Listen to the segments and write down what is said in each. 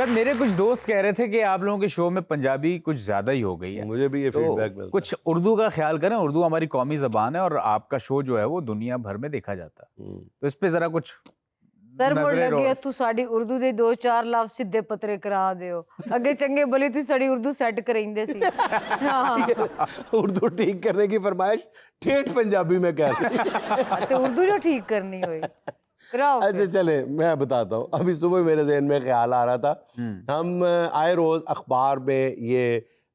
Sir मेरे कुछ दोस्त कह रहे थे कि आप लोगों के शो में पंजाबी कुछ ज्यादा ही हो गई है। मुझे भी ये फीडबैक मिलता है। कुछ उर्दू का ख्याल करें, उर्दू हमारी कौमी जबान है और आपका शो जो है वो दुनिया भर में देखा जाता है, तो इस पे जरा कुछ सर मुझे लगे तू साड़ी उर्दू दे 2-4 लफ्ज सीधे पतरे करा दियो अगे चंगे भली तू साड़ी उर्दू सेट करेंदे सी। हाँ। उर्दू ठीक करने की फरमाइश ठेठ पंजाबी में कर रही। तो उर्दू जो ठीक करनी होई कराओ। अच्छा चले मैं बताता हूँ। अभी सुबह मेरे ज़हन में ख्याल आ रहा था, हम आए रोज अखबार में ये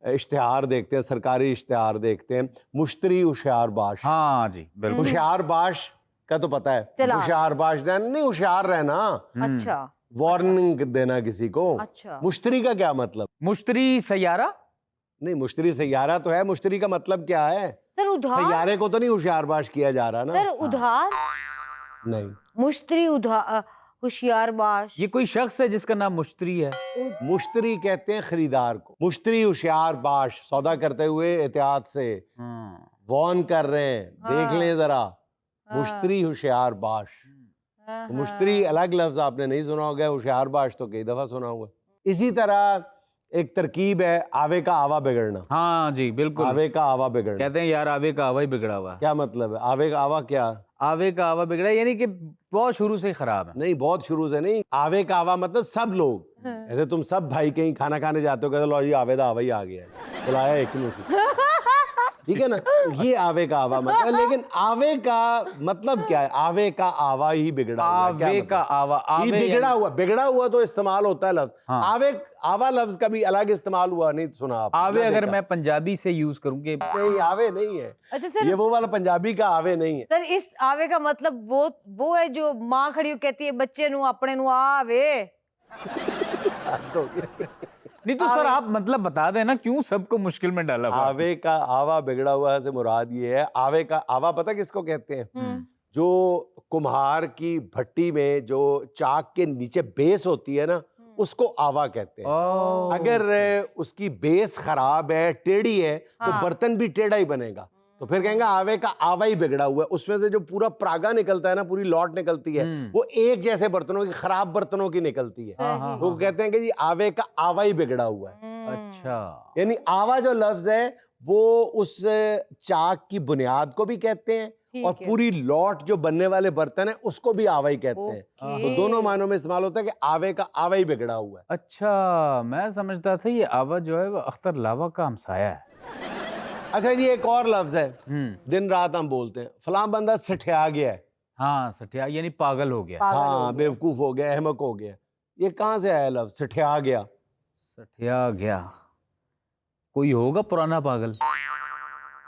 इश्तिहार देखते हैं, सरकारी इश्तिहार देखते हैं, मुश्तरी होशियारबाश। हाँ जी बिल्कुल। होशियारबाश का तो पता है, होशियारबाश नहीं होशियार रहना, अच्छा वार्निंग देना किसी को। अच्छा मुश्तरी का क्या मतलब? मुश्तरी सैयारा नहीं, मुश्तरी सैयारा तो है, मुश्तरी का मतलब क्या है? सर उधार। सैयारे को तो नहीं होशियारबाश किया जा रहा ना। सर उधार नहीं, मुश्तरी उधार होशियारबाश। ये कोई शख्स है जिसका नाम मुश्तरी है? मुश्तरी कहते हैं खरीदार को। मुश्तरी होशियारबाश, सौदा करते हुए एहतियात से वार्न कर रहे हैं, देख लें जरा। मुश्तरी होशियारबाश। मुश्तरी अलग लफ्ज आपने नहीं सुना होगा, होशियारबाश तो कई दफा सुना होगा। इसी तरह एक तरकीब है आवे का आवा बिगड़ना। हाँ जी बिल्कुल। आवे का आवा बिगड़ना कहते हैं यार आवे का आवा ही बिगड़ा हुआ है। क्या मतलब है? आवे का आवा क्या? आवे का आवा बिगड़ा यानी कि बहुत शुरू से ही खराब है। नहीं, बहुत शुरू से नहीं। आवे का आवा मतलब सब लोग, ऐसे तुम सब भाई कहीं खाना खाने जाते हो, कहते लो जी आवे दा आवा ही आ गया है, बुलाया एक मुंह से, ठीक है ना? ये आवे का आवा मतलब। लेकिन आवे का मतलब क्या है? आवे का आवा ही बिगड़ा हुआ। आवे का आवा, ये बिगड़ा हुआ, बिगड़ा हुआ तो इस्तेमाल होता है लफ्ज। हाँ। आवे आवा लफ्ज का भी अलग इस्तेमाल हुआ, नहीं सुना आप? आवे अगर मैं पंजाबी से यूज करूँ कि नहीं, आवे नहीं है। अच्छा सर, ये वो वाला पंजाबी का आवे नहीं है। सर इस आवे का मतलब वो है जो माँ खड़ी हो कहती है बच्चे नु अपने नु आवे। नहीं तो सर आप मतलब बता देना क्यों सबको मुश्किल में डाला हुआ? आवे का आवा बिगड़ा हुआ से मुराद ये है, आवे का आवा पता किसको कहते हैं? जो कुम्हार की भट्टी में जो चाक के नीचे बेस होती है ना, उसको आवा कहते हैं। अगर उसकी बेस खराब है, टेढ़ी है, तो बर्तन भी टेढ़ा ही बनेगा। तो फिर कहेंगे आवे का आवा ही बिगड़ा हुआ है। उसमें से जो पूरा प्रागा निकलता है ना, पूरी लौट निकलती है, वो एक जैसे बर्तनों की, खराब बर्तनों की निकलती है। तो कहते हैं कि जी आवे का आवा ही बिगड़ा हुआ है। अच्छा, यानी आवा जो लफ्ज है वो उस चाक की बुनियाद को भी कहते हैं, और पूरी लौट जो बनने वाले बर्तन है उसको भी आवा ही कहते हैं। तो दोनों मानों में इस्तेमाल होता है कि आवे का आवा ही बिगड़ा हुआ है। अच्छा, मैं समझता था ये आवा जो है वो अख्तर लावा का हमसाया है। अच्छा जी, एक और लफ्ज है दिन रात हम बोलते हैं, फलां बंदा सठिया गया है। हाँ, सठिया यानी पागल हो गया। हाँ, बेवकूफ हो गया, अहमक हो गया। ये कहाँ से आया लफ्ज सठिया गया? सठिया गया कोई होगा पुराना पागल?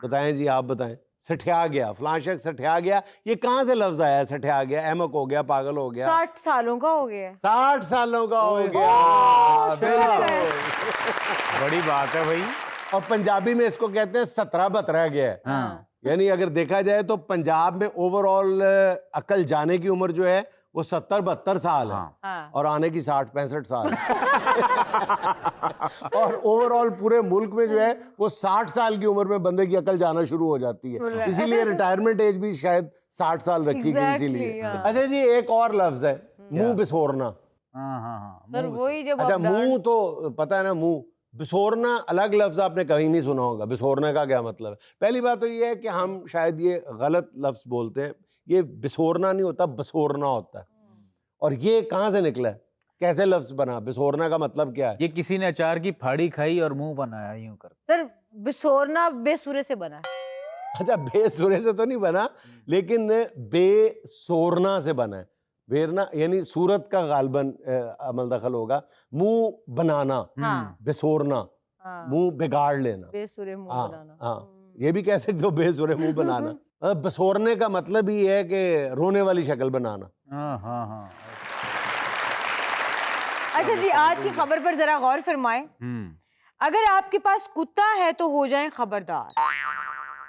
बताएं जी, आप बताएं। सठिया गया, फलां शख्स सठिया गया, ये कहाँ से लफ्ज आया? सठिया गया, अहमक हो गया, पागल हो गया। 60 सालों का हो गया। 60 सालों का हो गया। बिल्कुल, बड़ी बात है भाई। और पंजाबी में इसको कहते हैं 17-12 गया है। हाँ। यानी अगर देखा जाए तो पंजाब में ओवरऑल अकल जाने की उम्र जो है वो 70-72 साल है। हाँ। और आने की 60-65 साल है। और ओवरऑल पूरे मुल्क में जो है वो 60 साल की उम्र में बंदे की अकल जाना शुरू हो जाती है। इसीलिए रिटायरमेंट एज भी शायद 60 साल रखी गई इसीलिए। अच्छा जी, एक और लफ्ज है मुंह बिसोरना। सर वही जब अच्छा, मुंह तो पता है ना, मुंह बिसोरना अलग लफ्ज आपने कहीं नहीं सुना होगा। बिसोरने का क्या मतलब है? पहली बात तो ये है कि हम शायद ये गलत लफ्ज बोलते हैं। ये बिसोरना नहीं होता, बसोरना होता है। और ये कहाँ से निकला है? कैसे लफ्ज बना? बिसोरना का मतलब क्या है? ये किसी ने अचार की फाड़ी खाई और मुंह बनाया यूं कर। सर बिसोरना बेसुरे से बना है। अच्छा, बेसुरे से तो नहीं बना, लेकिन बेसोरना से बना है। बेरना यानी सूरत का गालबन अमल दखल होगा। मुंह बनाना, बेसोरना, मुंह बिगाड़ लेना, बेसुरे मुंह बनाना। हाँ, ये भी कह सकते हो, बेसुरे मुंह बनाना। बसोरने का मतलब ही है कि रोने वाली शक्ल बनाना। हाँ। अच्छा जी, आज की खबर पर जरा गौर फरमाएं। अगर आपके पास कुत्ता है तो हो जाएं खबरदार।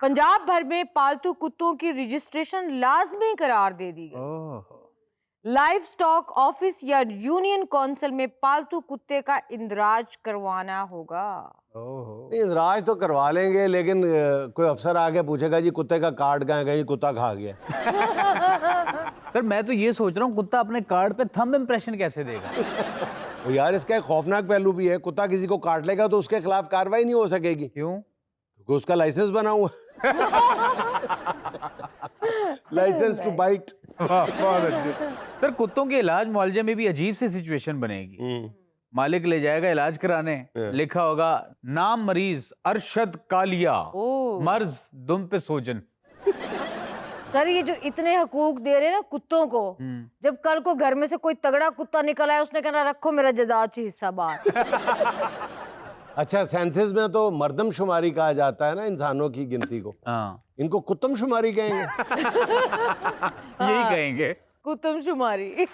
पंजाब भर में पालतू कुत्तों की रजिस्ट्रेशन लाजमी करार दे दी गई। लाइव स्टॉक ऑफिस या यूनियन काउंसिल में पालतू कुत्ते का इंदराज करवाना होगा। नहीं, इंदराज तो करवा लेंगे, लेकिन कोई अफसर आके पूछेगा जी कुत्ते का कार्ड कहाँ है, कहीं कुत्ता खा गया। सर मैं तो ये सोच रहा हूँ कुत्ता अपने कार्ड पे थंब इम्प्रेशन कैसे देगा? तो यार इसका एक खौफनाक पहलू भी है, कुत्ता किसी को काट लेगा तो उसके खिलाफ कार्रवाई नहीं हो सकेगी, क्यों? क्योंकि उसका लाइसेंस बना हुआ लाइसेंस टू बाइट। बहुत अच्छे। सर कुत्तों के इलाज मुआवजे में भी अजीब सी सिचुएशन बनेगी। मालिक ले जाएगा इलाज कराने, लिखा होगा नाम मरीज अरशद कालिया, मर्ज दुम पे सोजन। सर ये जो इतने हकूक दे रहे हैं ना कुत्तों को, जब कल को घर में से कोई तगड़ा कुत्ता निकल आया, उसने कहना रखो मेरा जजाची हिस्सा बाहर। अच्छा, सेंसस में तो मर्दमशुमारी कहा जाता है ना इंसानों की गिनती को, इनको कुत्तमशुमारी कहेंगे। यही कहेंगे, कुत्तमशुमारी।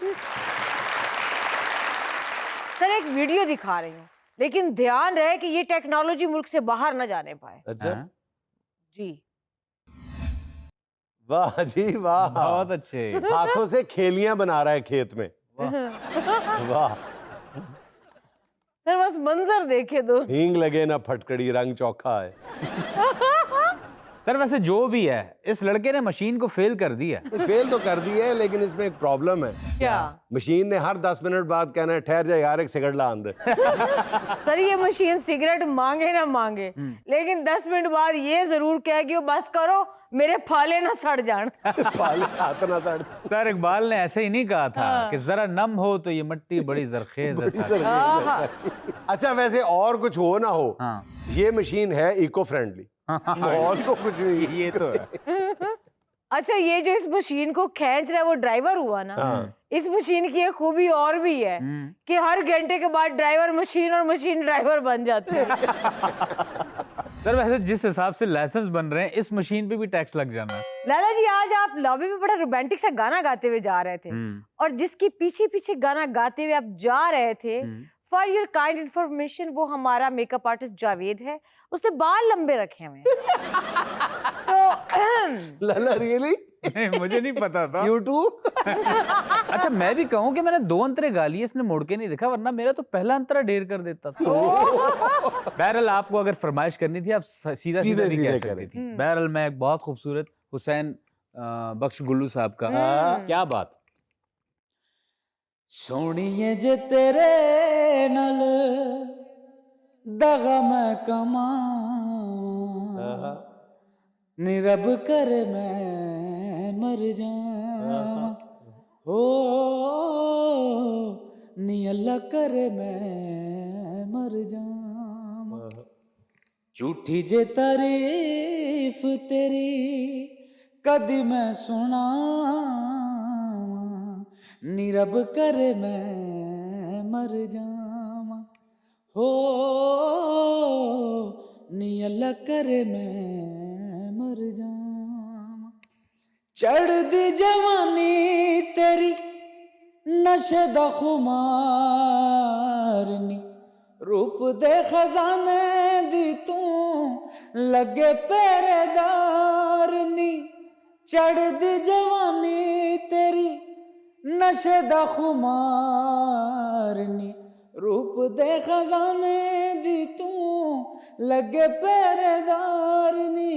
सर एक वीडियो दिखा रही हूँ, लेकिन ध्यान रहे कि ये टेक्नोलॉजी मुल्क से बाहर न जाने पाए। अच्छा जी, वाह जी वाह, बहुत अच्छे। हाथों से खेलियां बना रहा है खेत में। वाह सर बस मंजर देखे दो। हींग लगे ना फटकड़ी, रंग चौखा है। सर वैसे जो भी है, इस लड़के ने मशीन को फेल कर दिया। फेल तो कर दी है, लेकिन इसमें एक प्रॉब्लम है। क्या? मशीन ने हर 10 मिनट बाद कहना है ठहर जा यार, एक सिगरेट ला अंदर। सर ये मशीन सिगरेट मांगे ना मांगे, लेकिन 10 मिनट बाद ये जरूर कहेगी बस करो, मेरे फाले ना सड़ जान। फाले हाथ ना सड़। सर इकबाल ने ऐसे ही नहीं कहा था कि जरा नम हो तो ये मिट्टी बड़ी जरखेज है। अच्छा वैसे और कुछ हो ना हो, ये मशीन है इको फ्रेंडली, और तो कुछ नहीं। ये तो है। अच्छा ये जो इस मशीन को खींच रहा है वो ड्राइवर हुआ ना। इस मशीन की एक खूबी और भी है कि हर घंटे के बाद ड्राइवर मशीन और मशीन ड्राइवर बन जाती है। सर वैसे जिस हिसाब से लाइसेंस बन रहे हैं, इस मशीन पे भी टैक्स लग जाना है। लाला जी आज आप लॉबी में बड़ा रोमांटिक सा गाना गाते हुए जा रहे थे, और जिसकी पीछे पीछे गाना गाते हुए आप जा रहे थे, फॉर योर काइंड इंफॉर्मेशन, वो हमारा मेकअप आर्टिस्ट जावेद है, उसने बाल लंबे रखे हुए हैं। तो लाला रियली? मुझे नहीं पता था। यूट्यूब? अच्छा मैं भी कहूँ कि मैंने 2 अंतरे गा लिए, इसने मुड़ के नहीं देखा, वरना मेरा तो पहला अंतरा ढेर कर देता था। बहरहाल आपको अगर फरमाइश करनी थी, आप सीधा नहीं कह सकती थी। बहरहाल मैं एक बहुत खूबसूरत हुसैन बख्श गुल्लू साहब का, क्या बात। सोनिए जे तेरे नल दगा मैं कमावा, निरब कर मैं मर जावा, हो नी अल्लाह कर मैं मर जावा। झूठी जे तारीफ तेरी कदी मैं सुनावा, निरब कर मैं मर जावा, हो नी अल्लाह कर मैं मर जावा। चढ़ दी जवानी तेरी नशे दा खुमार नी, रूप दे खजाने दी तू लगे पहरेदार नी। चढ़ दी जवानी तेरी नशे दा खुमार नी, रूप दे खजाने दी तू लगे पहरेदार नी।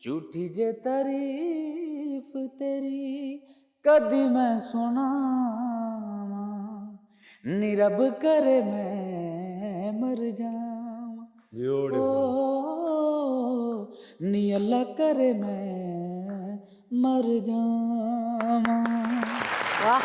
झूठी जे तारीफ तेरी कदी मैं सुनावा, निरब कर मैं मर जावा, ओ नी अल्लाह कर मैं मर जावा। वाह